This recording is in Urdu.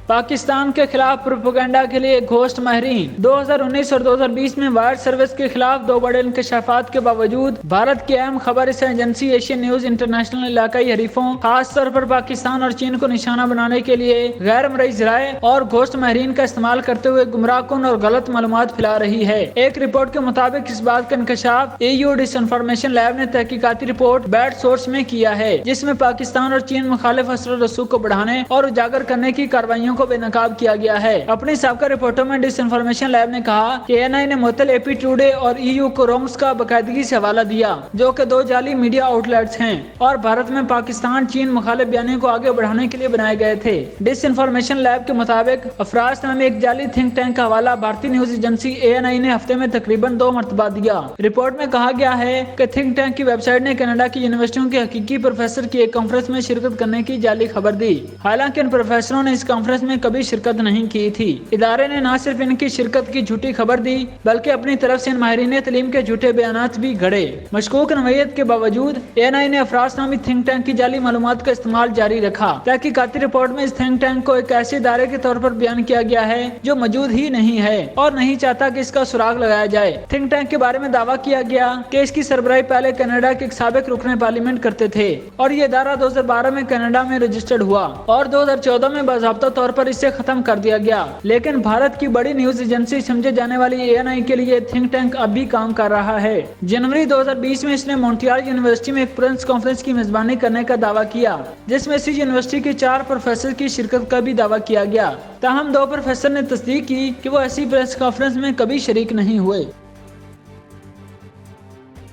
پاکستان کے خلاف پروپیگنڈا کے لیے گھوسٹ ماہرین 2019 اور 2020 میں وائر سروس کے خلاف دو بڑے انکشافات کے باوجود بھارت کی اہم خبر رساں ایجنسی ایشین نیوز انٹرنیشنل نے علاقائی حریفوں خاص طور پر پاکستان اور چین کو نشانہ بنانے کے لیے غیر مرئی ذرائع اور گھوسٹ ماہرین کا استعمال کرتے ہوئے گمراہ کن اور غلط معلومات پھیلا رہی ہے۔ ایک رپورٹ کے مطابق اس بات کا انکشاف EU ڈس انفارمیشن لیب نے تحقیقاتی رپورٹ بیڈ سورس میں کیا ہے، جس میں پاکستان اور چین مخالف اثر و رسوخ کو بڑھانے اور اجاگر کرنے کی کارروائیوں کو بے نقاب کیا گیا ہے۔ اپنی سابقہ رپورٹوں میں ڈس انفارمیشن لیب نے کہا کہ NI نے معطل AP ٹوڈے اور EU کو رونگس کا باقاعدگی سے حوالہ دیا، جو کہ دو جعلی میڈیا آؤٹ لیٹس ہیں اور بھارت میں پاکستان چین مخالف بیانیوں کو آگے بڑھانے کے لیے بنائے گئے تھے۔ ڈس انفارمیشن لیب کے مطابق افراز نامی ایک جعلی تھنک ٹینک کا حوالہ بھارتی نیوز ایجنسی ANI نے ہفتے میں تقریباً 2 مرتبہ دیا۔ رپورٹ میں کہا گیا ہے کہ تھنک ٹینک کی ویب سائٹ نے کینیڈا کی یونیورسٹیوں کے حقیقی پروفیسر کی ایک کانفرنس میں شرکت کرنے کی جعلی خبر دی، حالانکہ ان پروفیسروں نے اس کانفرنس میں کبھی شرکت نہیں کی تھی۔ ادارے نے نہ صرف ان کی شرکت کی جھوٹی خبر دی بلکہ اپنی طرف سے ان ماہرین تعلیم کے جھوٹے بیانات بھی گھڑے۔ مشکوک نوعیت کے باوجود ANI نے افراز نامی تھنک ٹینک کی جعلی معلومات کا استعمال جاری رکھا۔ تحقیقاتی رپورٹ میں اس تھنک ٹینک کو ایک ایسے ادارے کے طور پر بیان کیا گیا ہے جو موجود ہی نہیں ہے اور نہیں چاہتا کہ اس کا سراغ لگایا جائے۔ تھنک ٹینک کے بارے میں دعویٰ کیا گیا کہ اس کی سربراہی پہلے کینیڈا کے ایک سابق رکن پارلیمنٹ کرتے تھے اور یہ ادارہ 2012 میں کینیڈا میں رجسٹرڈ ہوا اور 2014 میں باضابطہ طور پر اسے ختم کر دیا گیا، لیکن بھارت کی بڑی نیوز ایجنسی سمجھے جانے والی ANI کے لیے تھنک ٹینک اب بھی کام کر رہا ہے۔ جنوری 2020 میں اس نے مونٹریال یونیورسٹی میں ایک پریس کانفرنس کی میزبانی کرنے کا دعویٰ کیا، جس میں اسی یونیورسٹی کے 4 پروفیسر کی شرکت کا بھی دعویٰ کیا گیا، تاہم 2 پروفیسر نے تصدیق کی کہ وہ ایسی پریس کانفرنس میں کبھی شریک نہیں ہوئے۔